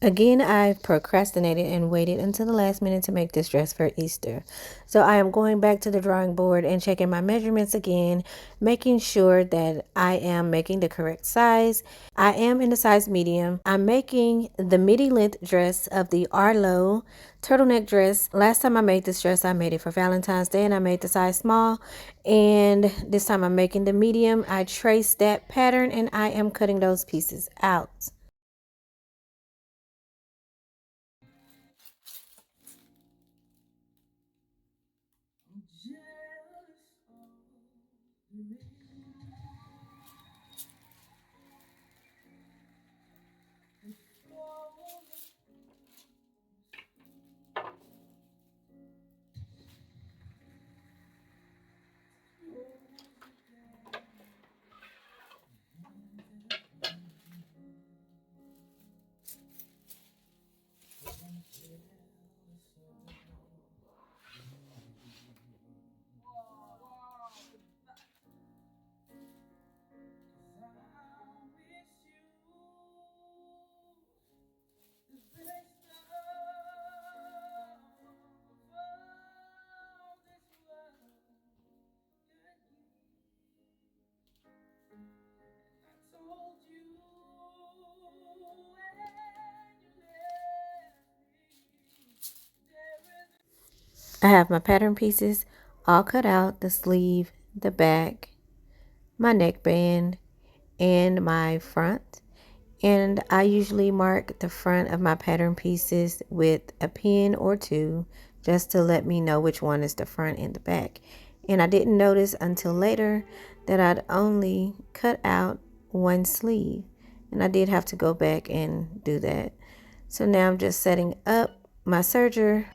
Again, I procrastinated and waited until the last minute to make this dress for Easter. So I am going back to the drawing board and checking my measurements again, making sure that I am making the correct size. I am in the size medium. I'm making the midi length dress of the Arlo turtleneck dress. Last time I made this dress, I made it for Valentine's Day and I made the size small. And this time I'm making the medium. I traced that pattern and I am cutting those pieces out. I have my pattern pieces all cut out, the sleeve, the back, my neckband, and my front. And I usually mark the front of my pattern pieces with a pin or two just to let me know which one is the front and the back. And I didn't notice until later that I'd only cut out one sleeve. And I did have to go back and do that. So now I'm just setting up my serger.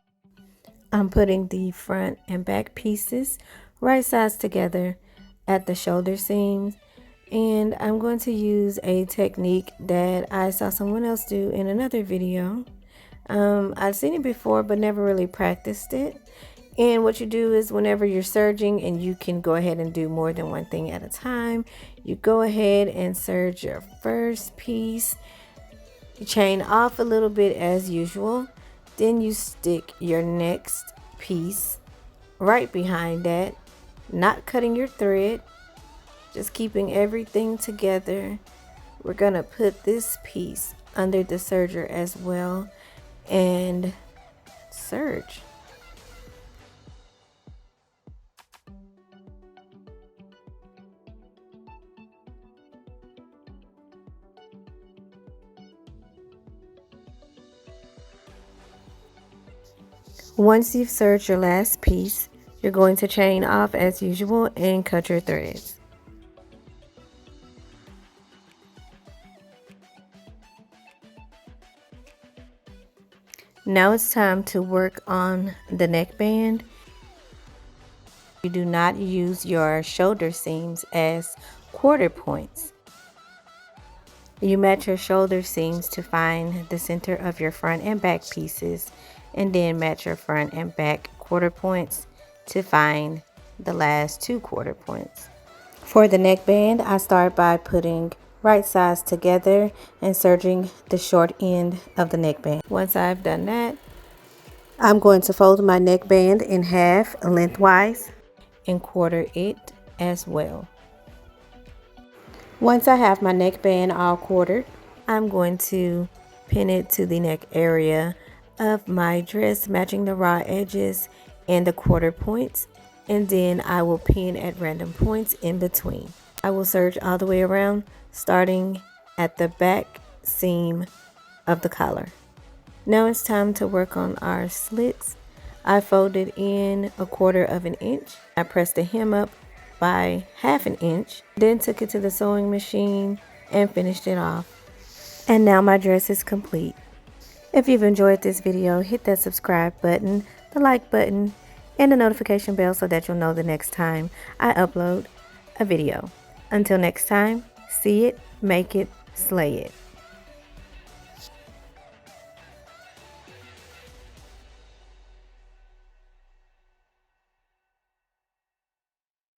I'm putting the front and back pieces right sides together at the shoulder seams, and I'm going to use a technique that I saw someone else do in another video. I've seen it before but never really practiced it. And what you do is whenever you're serging, and you can go ahead and do more than one thing at a time, you go ahead and serge your first piece, you chain off a little bit as usual. Then you stick your next piece right behind that, not cutting your thread, just keeping everything together. We're gonna put this piece under the serger as well and serge. Once you've serged your last piece, you're going to chain off as usual and cut your threads. Now it's time to work on the neckband. You do not use your shoulder seams as quarter points. You match your shoulder seams to find the center of your front and back pieces, and then match your front and back quarter points to find the last two quarter points. For the neckband, I start by putting right sides together and serging the short end of the neckband. Once I've done that, I'm going to fold my neckband in half lengthwise and quarter it as well. Once I have my neckband all quartered, I'm going to pin it to the neck area of my dress, matching the raw edges and the quarter points, and then I will pin at random points in between. I will serge all the way around, starting at the back seam of the collar. Now it's time to work on our slits. I folded in 1/4 of an inch. I pressed the hem up by 1/2 an inch, then took it to the sewing machine and finished it off. And now my dress is complete. If you've enjoyed this video, hit that subscribe button, the like button, and the notification bell so that you'll know the next time I upload a video. Until next time, see it, make it, slay it.